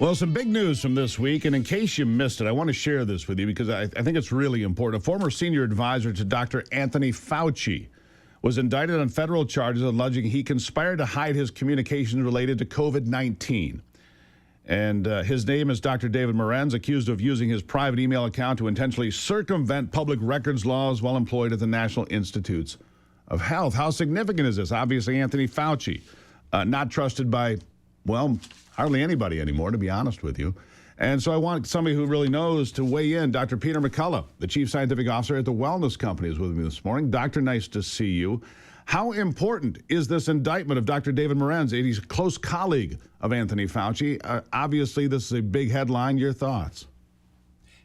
Well, some big news from this week, and in case you missed it, I want to share this with you because I think it's really important. A former senior advisor to Dr. Anthony Fauci was indicted on federal charges alleging he conspired to hide his communications related to COVID-19. And his name is Dr. David Morenz, accused of using his private email account to intentionally circumvent public records laws while employed at the National Institutes of Health. How significant is this? Obviously, Anthony Fauci, not trusted by, well, hardly anybody anymore, to be honest with you. And so I want somebody who really knows to weigh in. Dr. Peter McCullough, the Chief Scientific Officer at the Wellness Company, is with me this morning. Doctor, nice to see you. How important is this indictment of Dr. David Morenz? He's a close colleague of Anthony Fauci. Obviously, this is a big headline. Your thoughts?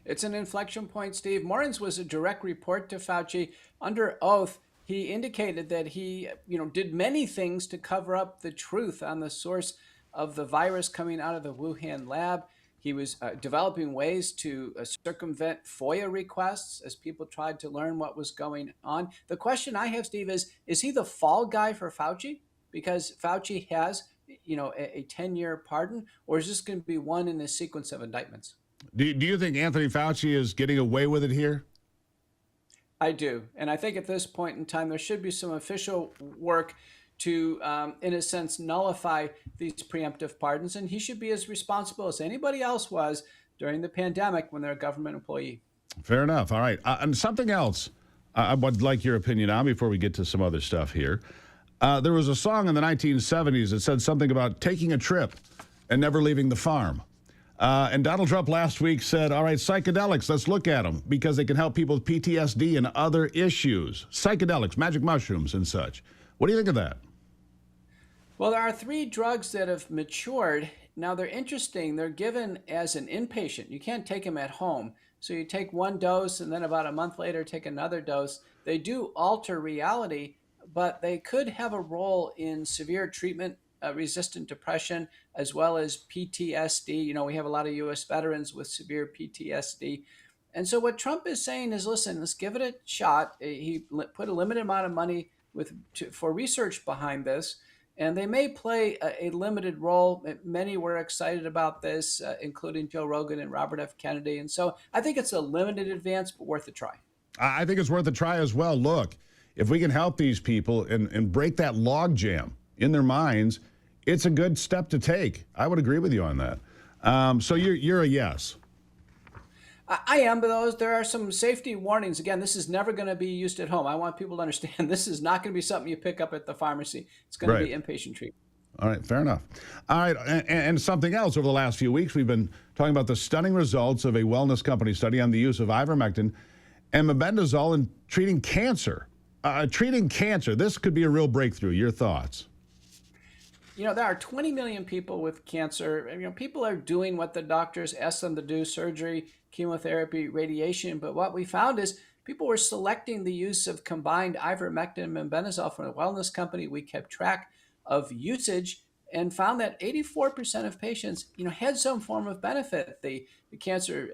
It's an inflection point, Steve. Morenz was a direct report to Fauci. Under oath, he indicated that he, did many things to cover up the truth on the source of the virus coming out of the Wuhan lab. He was developing ways to circumvent FOIA requests as people tried to learn what was going on. The question I have, Steve, is he the fall guy for Fauci? Because Fauci has, a 10-year pardon, or is this going to be one in a sequence of indictments? Do you think Anthony Fauci is getting away with it here? I do. And I think at this point in time, there should be some official work to, in a sense, nullify these preemptive pardons. And he should be as responsible as anybody else was during the pandemic when they're a government employee. Fair enough. All right. And something else I would like your opinion on before we get to some other stuff here. There was a song in the 1970s that said something about taking a trip and never leaving the farm. And Donald Trump last week said, all right, psychedelics, let's look at them because they can help people with PTSD and other issues. Psychedelics, magic mushrooms and such. What do you think of that? Well, there are 3 drugs that have matured. Now, they're interesting. They're given as an inpatient. You can't take them at home. So you take one dose and then about a month later take another dose. They do alter reality, but they could have a role in severe treatment-resistant depression as well as PTSD. We have a lot of U.S. veterans with severe PTSD. And so what Trump is saying is, listen, let's give it a shot. He put a limited amount of money for research behind this. And they may play a limited role. Many were excited about this, including Joe Rogan and Robert F. Kennedy. And so I think it's a limited advance, but worth a try. I think it's worth a try as well. Look, if we can help these people and break that log jam in their minds, it's a good step to take. I would agree with you on that. So you're a yes. I am, but there are some safety warnings. Again, this is never going to be used at home. I want people to understand this is not going to be something you pick up at the pharmacy. It's going to be inpatient treatment. All right, fair enough. All right, and something else over the last few weeks, we've been talking about the stunning results of a wellness company study on the use of ivermectin and mebendazole in treating cancer. This could be a real breakthrough. Your thoughts? There are 20 million people with cancer. People are doing what the doctors ask them to do, surgery, chemotherapy, radiation. But what we found is people were selecting the use of combined ivermectin and mebendazole from a wellness company. We kept track of usage and found that 84% of patients, had some form of benefit. The cancer,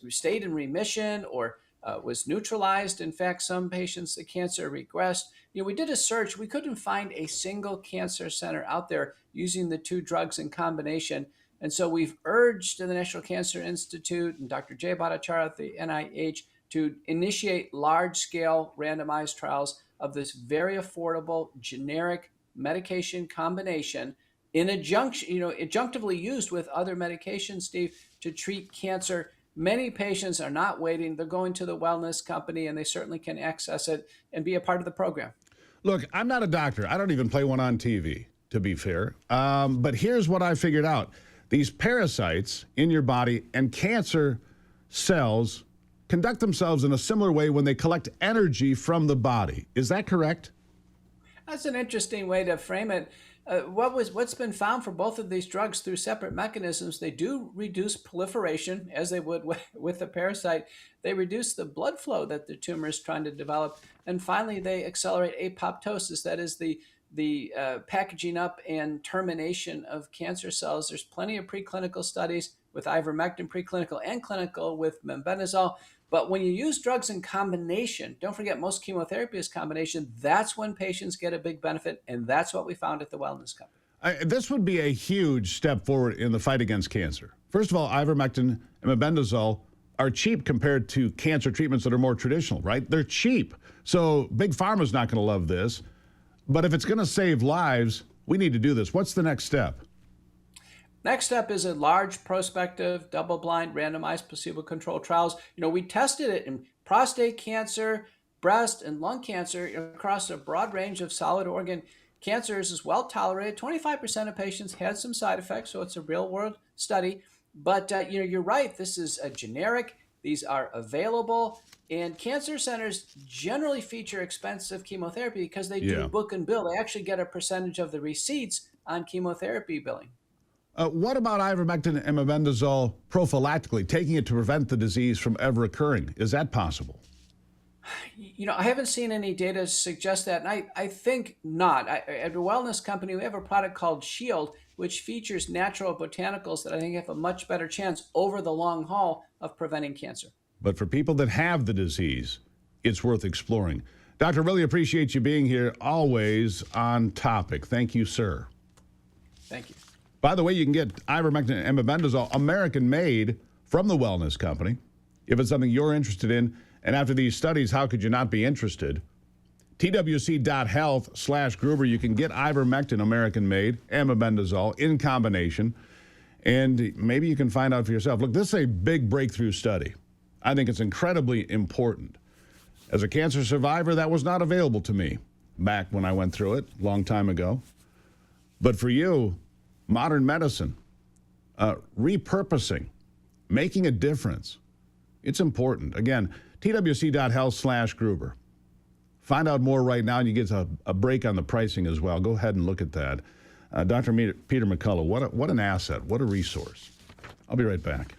stayed in remission or was neutralized. In fact, some patients, the cancer regressed. We did a search. We couldn't find a single cancer center out there using the 2 drugs in combination. And so we've urged the National Cancer Institute and Dr. Jay Bhattacharya at the NIH to initiate large-scale randomized trials of this very affordable generic medication combination in adjunctively used with other medications, Steve, to treat cancer. Many patients are not waiting. They're going to the wellness company, and they certainly can access it and be a part of the program. Look, I'm not a doctor. I don't even play one on TV, to be fair. But here's what I figured out. These parasites in your body and cancer cells conduct themselves in a similar way when they collect energy from the body. Is that correct? That's an interesting way to frame it. What's been found for both of these drugs through separate mechanisms, they do reduce proliferation as they would with the parasite. They reduce the blood flow that the tumor is trying to develop. And finally, they accelerate apoptosis. That is the packaging up and termination of cancer cells. There's plenty of preclinical studies with ivermectin, preclinical and clinical with mebendazole. But when you use drugs in combination, don't forget most chemotherapy is combination. That's when patients get a big benefit, and that's what we found at the Wellness Company. This would be a huge step forward in the fight against cancer. First of all, ivermectin and mebendazole are cheap compared to cancer treatments that are more traditional, right? They're cheap. So Big Pharma's not going to love this. But if it's going to save lives, we need to do this. What's the next step? Next step is a large prospective, double-blind, randomized, placebo-controlled trials. We tested it in prostate cancer, breast, and lung cancer across a broad range of solid organ cancers. Is well tolerated. 25% of patients had some side effects, so it's a real-world study. But you're right. This is a generic. These are available, and cancer centers generally feature expensive chemotherapy because they do book and bill. They actually get a percentage of the receipts on chemotherapy billing. What about ivermectin and mebendazole prophylactically, taking it to prevent the disease from ever occurring? Is that possible? I haven't seen any data suggest that, and I think not. At a wellness company, we have a product called Shield, which features natural botanicals that I think have a much better chance over the long haul of preventing cancer. But for people that have the disease, it's worth exploring. Doctor, really appreciate you being here, always on topic. Thank you, sir. Thank you. By the way, you can get ivermectin and mebendazole American-made from the wellness company. If it's something you're interested in, and after these studies, how could you not be interested? twc.health/Gruber. You can get ivermectin American-made and mebendazole in combination, and maybe you can find out for yourself. Look, this is a big breakthrough study. I think it's incredibly important. As a cancer survivor, that was not available to me back when I went through it a long time ago. But for you, modern medicine, repurposing, making a difference, it's important. Again, twc.health/Gruber. Find out more right now, and you get a break on the pricing as well. Go ahead and look at that. Dr. Peter McCullough, what an asset, what a resource. I'll be right back.